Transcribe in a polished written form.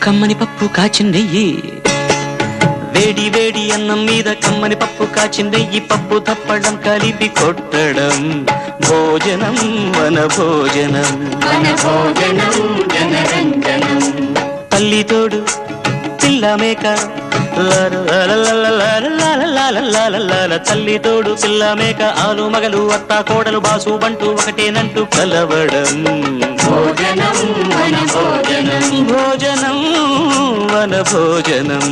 కమ్మని పప్పు కాచిందెయ్యి వేడి వేడి అన్నం మీద కమ్మని పప్పు కాచిందెయ్యి పప్పు తప్పడం కలిపి కొట్టడం భోజనం వన భోజనం తల్లి తోడు పిల్ల మేక తల్లి తోడు పిల్ల మేక ఆలు మగలు అత్త కోడలు బాసు బంటూ ఒకటేనంటూ కలవడం భోజనం వన భోజనం